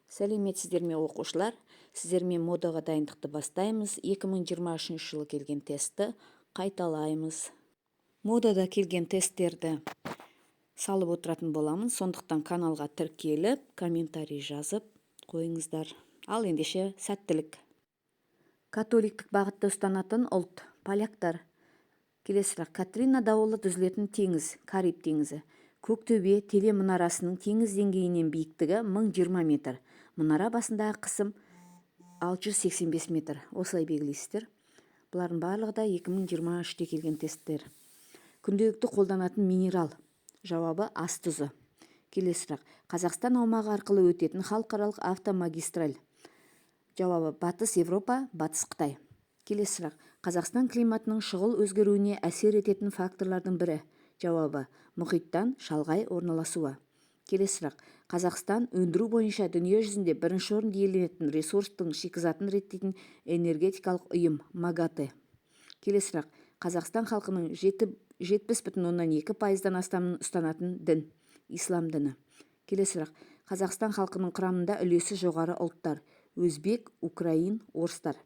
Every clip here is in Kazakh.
Сәлеметсіздер ме оқушылар? Сіздермен модаға дайындықты бастаймыз. 2023 жылы келген тестті қайталаймыз. Модада келген тесттерді салып отыратын боламын, сондықтан каналға тіркеліп, комментарий жазып қойыңыздар. Ал ендеше сәттілік. Католиктік бағытты ұстанатын ұлт поляктар. Келесі сұрақ. Катрина дауылы түзілетін теңіз, Кариб теңізі. Көктөбе теле мұнарасының теңіз деңгейінен биіктігі 1020 метр. Мұнара басындағы қысым 685 метр. Осылай белгілейсіздер. Бұлардың барлығы да 2023-те келген тесттер. Күнделікті қолданатын минерал. Жауабы ас тұзы. Келесі сұрақ. Қазақстан аумағы арқылы өтетін халықаралық автомагистраль. Жауабы батыс Европа, батыс Қытай. Келесі сұрақ. Қазақстан климатының шұғыл өзгеруіне әсер ететін факторлардың бірі. Жауабы мұхиттан шалғай орналасуы. Келесі сұрақ. Қазақстан өндіру бойынша дүние жүзінде бірінші орын иеленетін ресурстың шикізатын реттейтін энергетикалық ұйым МАГАТЭ. Келесі сұрақ. Қазақстан халқының 70,2%-дан астамын ұстанатын дін ислам діні. Келесі сұрақ. Қазақстан халқының құрамында үлесі жоғары ұлттар өзбек, украин, орыстар.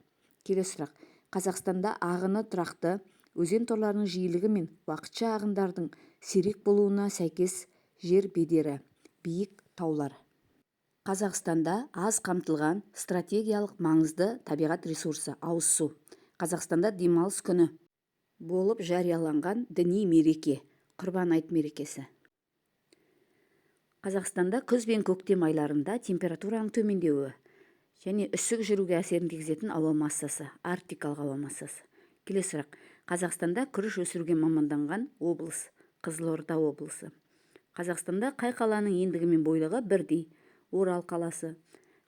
Келесі сұрақ. Қазақстанда ағыны тұрақты өзен торларының жиілігі мен уақытша ағындардың сирек болуына сәйкес жер бедері, биік таулар. Қазақстанда аз қамтылған стратегиялық маңызды табиғат ресурсы ауыз су. Қазақстанда демалыс күні болып жарияланған діни мереке, Құрбан айт мерекесі. Қазақстанда күз бен көктем айларында температураның төмендеуі және үсік жүруге әсерін тигізетін ауа массасы, арктикалық ауа массасы. Келесі сұрақ. Қазақстанда күріш өсіруге маманданған облыс, Қызылорда облысы. Қазақстанда қай қаланың ендігі мен бойлығы бірдей, Орал қаласы.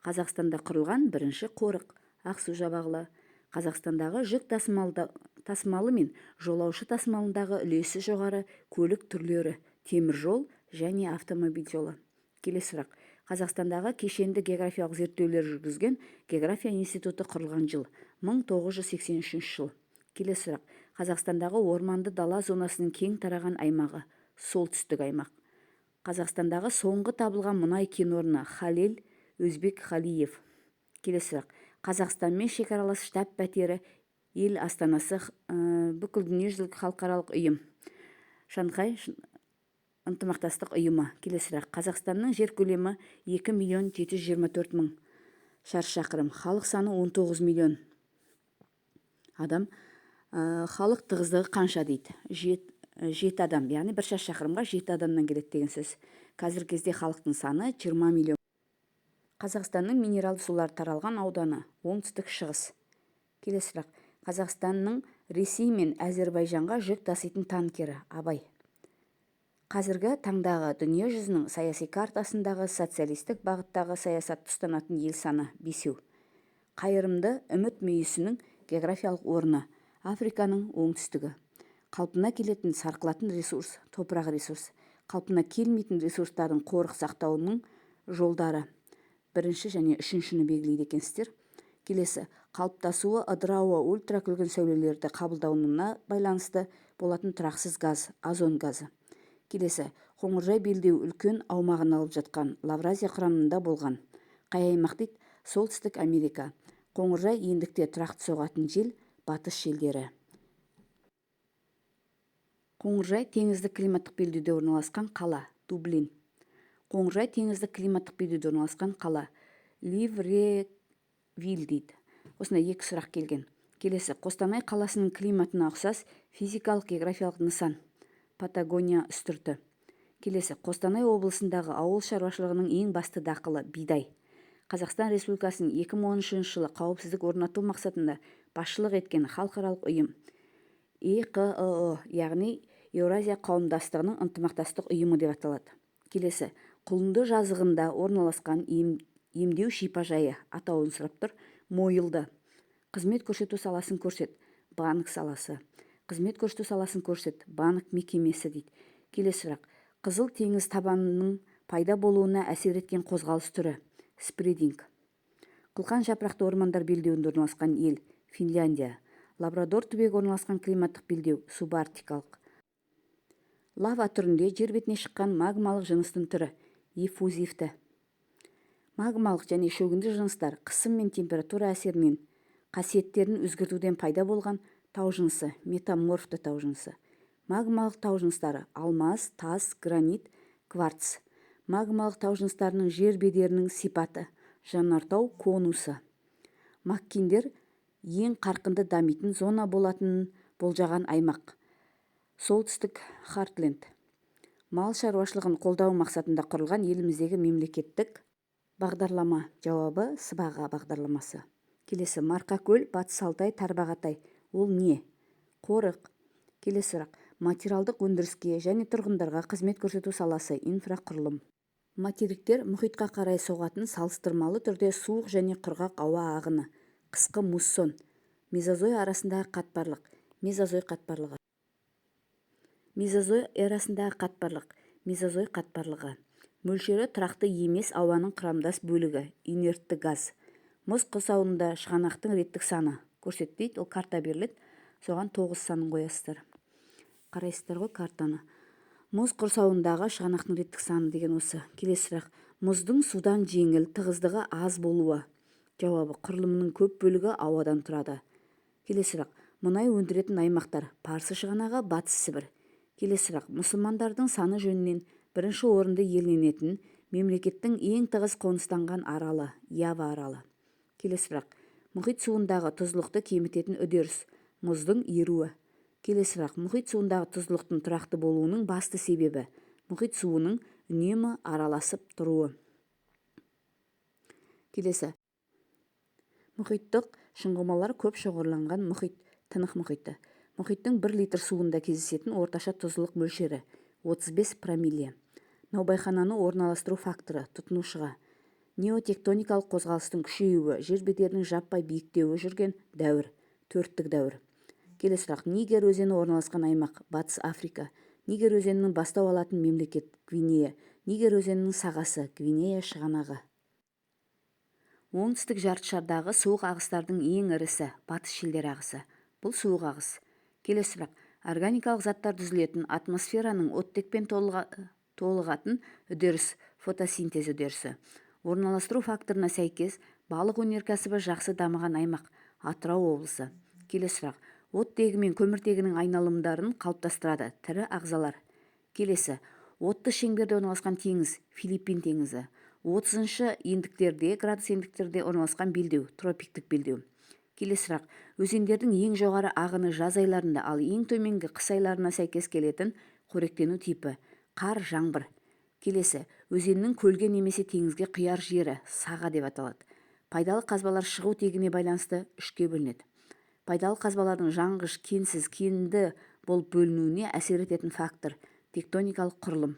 Қазақстанда құрылған бірінші қорық, Ақсу-Жабағылы. Қазақстандағы жүк тасымалы мен жолаушы тасымалындағы үлесі жоғары көлік түрлері, темір жол және автомобиль жолы. Келесі сұрақ. Қазақстандағы кешенді географиялық зерттеулер жүргізген география институты құрылған жыл 1983 жыл. Келесі сұрақ. Қазақстандағы орманды дала зонасының кең тараған аймағы солтүстік аймақ. Қазақстандағы соңғы табылған мұнай кен орны Халел Өзбек Халиев. Келесі сұрақ. Қазақстанмен шекаралас штаб пәтері ел астанасы бүкіл дүниежүзілік халықаралық ұйым Шанхай ынтымақтастық ұйымы. Келесі сұрақ. Қазақстанның жер көлемі 2.724.000 шаршы шақырым, халық саны 19 миллион адам. Халық тығыздығы қанша дейді? 7 адам, яғни бір шаршы шақырымға 7 адамнан келеді деген сөз. Қазіргі кезде халықтың саны 20 миллион. Қазақстанның минералды сулар таралған ауданы оңтүстік шығыс. Келесі сұрақ. Қазақстанның Ресей мен Әзербайжанға жүк таситын танкері Абай. Қазіргі таңдағы дүние жүзінің саяси картасындағы социалистік бағыттағы саясатты ұстанатын ел саны 5. Қайырымды үміт мүйісінің географиялық орны Африканың оңтүстігі. Қалпына келетін сарқылатын ресурс, топырақ ресурс. Қалпына келмейтін ресурстардың қорық сақтауының жолдары 1 және 3-шіні белгілейді екенсіздер. Келесі. Қалыптасуы ыдырауы ультракүлгін сәулелерді қабылдауына байланысты болатын тұрақсыз газ, озон газы. Келесі. Қоңыржай белдеу үлкен аумағын алып жатқан Лавразия құрамында болған. Қай аймақ дейді? Солтүстік Америка. Қоңыржай ендікте тұрақты соғатын жел батыс желдері. Қоңыржай теңіздік климаттық белдеуде орналасқан қала Дублин. Қоңыржай теңіздік климаттық белдеуде орналасқан қала Ливревиль дейді. Осында 2 сұрақ келген. Келесі. Қостанай қаласының климатына ұқсас физикалық географиялық нысан Патагония үстірті. Келесі. Қостанай облысындағы ауыл шаруашылығының ең басты дақылы бидай. Қазақстан Республикасының 2013 жылы қауіпсіздік орнату мақсатында басшылық еткен халықаралық ұйым Еқыұ, яғни Еуразия қауымдастығының ынтымақтастық ұйымы деп аталады. Келесі. Құлынды жазығында орналасқан емдеу шипажайы атауын сұрап тұр. Мойылды. Қызмет көрсету саласын көрсет. Банк саласы. Қызмет көрсету саласын көрсет. Банк мекемесі дейді. Келесі сұрақ. Қызыл теңіз табанының пайда болуына әсер еткен қозғалыс түрі спрединг. Қылқан жапырақты ормандар белдеуінде орналасқан ел Финляндия. Лабрадор түбегі орналасқан климаттық белдеу субарктикалық. Лава түрінде жер бетіне шыққан магмалық жыныстың түрі эффузивті. Магмалық және шөгінді жыныстар қысым мен температура әсерінен қасиеттерін өзгертуден пайда болған тау жынысы, метаморфты тау жынысы. Магмалық тау жыныстары алмаз, тас, гранит, кварц. Магмалық тау жыныстарының жер бедерінің сипаты, жанартау конусы. Маккиндер ең қарқынды дамитын зона болатынын болжаған аймақ. Солтүстік Хартленд. Мал шаруашылығын қолдау мақсатында құрылған еліміздегі мемлекеттік бағдарлама. Жауабы сыбаға бағдарламасы. Келесі, Марқакөл, Батыс Алтай, Тарбағатай. Ол не? Қорық. Келесі сұрақ. Материалдық өндіріске және тұрғындарға қызмет көрсету саласы, инфрақұрылым. Материктер мұхитқа қарай соғатын салыстырмалы түрде суық және құрғақ ауа ағыны. Қысқы муссон. Мезозой арасындағы қатпарлық. Мезозой қатпарлығы. Мезозой эрасындағы қатпарлық. Мезозой қатпарлығы. Мөлшері тұрақты емес ауаның құрамдас бөлігі, инертті газ. Мұз құрсауында шығанақтың реттік саны көрсетпейді, ол карта беріледі. Соған 9 санын қоясыздар. Қарайсыздар ғой картаны. Мұз құрсауындағы шығанақтың реттік саны деген осы. Келесі сұрақ. Мұздың судан жеңіл, тығыздығы аз болуы. Жауабы құрылымының көп бөлігі ауадан тұрады. Келесі сұрақ. Мұнай өндіретін аймақтар. Парсы шығанағы, Батыс Сібір. Келесі сұрақ. Мұсылмандардың саны жөнінен бірінші орынды иеленетін мемлекеттің ең тығыз қоныстанған аралы, Ява аралы. Келесі сұрақ. Мұхит суындағы тұздылықты кемітетін үдеріс, мұздың еруі. Келесі сұрақ. Мұхит суындағы тұздылықтың тұрақты болуының басты себебі, мұхит суының үнемі араласып тұруы. Келесі. Мұхиттық шұңғымалар көп шоғырланған мұхит, Тынық мұхиты. Мұхиттың 1 литр суында кездесетін орташа тұздылық мөлшері 35 промилле. Наубайхананы орналастыру факторы, тұтынушыға. Неотектоникалық қозғалыстың күшеюі, жер бедерінің жаппай биіктеуі жүрген дәуір, төрттік дәуір. Келесі сұрақ. Нигер өзені орналасқан аймақ, Батыс Африка. Нигер өзенінің бастау алатын мемлекет, Гвинея. Нигер өзенінің сағасы, Гвинея шығанағы. Оңтүстік жартышардағы суық ағыстардың ең ірісі, батыс шілдер ағысы. Бұл суық ағыс. Келесі сұрақ. Органикалық заттар түзілетін атмосфераның оттекпен толығатын үдеріс, фотосинтез үдерісі. Орналастыру факторына сәйкес балық өнеркәсібі жақсы дамыған аймақ, Атырау облысы. Келесі сұрақ. Оттегі мен көміртегінің айналымдарын қалыптастырады, тірі ағзалар. Келесі. Отты шеңберде орналасқан теңіз, Филиппин теңізі. 30-шы ендіктерде, градус ендіктерде орналасқан белдеу, тропиктік белдеу. Келесі сұрақ. Өзендердің ең жоғары ағыны жаз айларында, ал ең төменгі қыс айларына сәйкес келетін қоректену типі, қар, жаңбыр. Келесі. Өзеннің көлге немесе теңізге құяр жері, саға деп аталады. Пайдалы қазбалар шығу тегіне байланысты 3-ке бөлінеді. Пайдалы қазбалардың жанғыш, кенсіз, кенді болып бөлінуіне әсер ететін фактор, тектоникалық құрылым.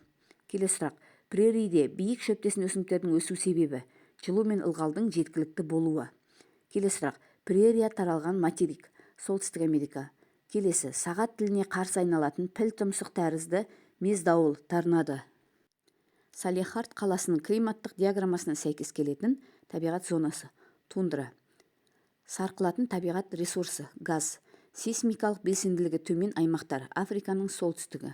Келесі сұрақ. Прериде биік шөптесін өсімдіктердің өсу себебі, жылу мен ылғалдың жеткілікті болуы. Келесі сұрақ. Прерия таралған материк, Солтүстік Америка. Келесі. Сағат тіліне қарсы айналатын піл тұмсық тәрізді мездауыл, торнадо. Салехард қаласының климаттық диаграммасына сәйкес келетін табиғат зонасы, тундра. Сарқылатын табиғат ресурсы, газ. Сейсмикалық белсенділігі төмен аймақтар, Африканың солтүстігі.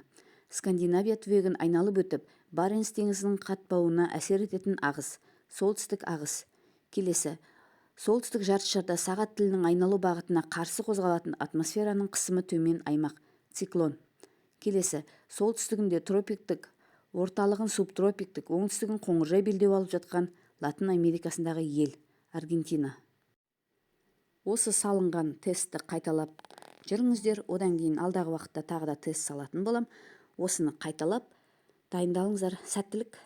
Скандинавия түбегін айналып өтіп, Баренц теңізінің қатпауына әсер ететін ағыс, солтүстік ағыс. Келесі. Солтүстік жартышарда сағат тілінің айналу бағытына қарсы қозғалатын атмосфераның қысымы төмен аймақ, циклон. Келесі. Солтүстігінде тропиктік, орталығын субтропиктік, оңтүстігін қоңыржай белдеу алып жатқан Латын Америкасындағы ел, Аргентина. Осы салынған тестті қайталап жүріңіздер, одан кейін алдағы уақытта тағы да тест салатын болам. Осыны қайталап дайындалыңыздар. Сәттілік.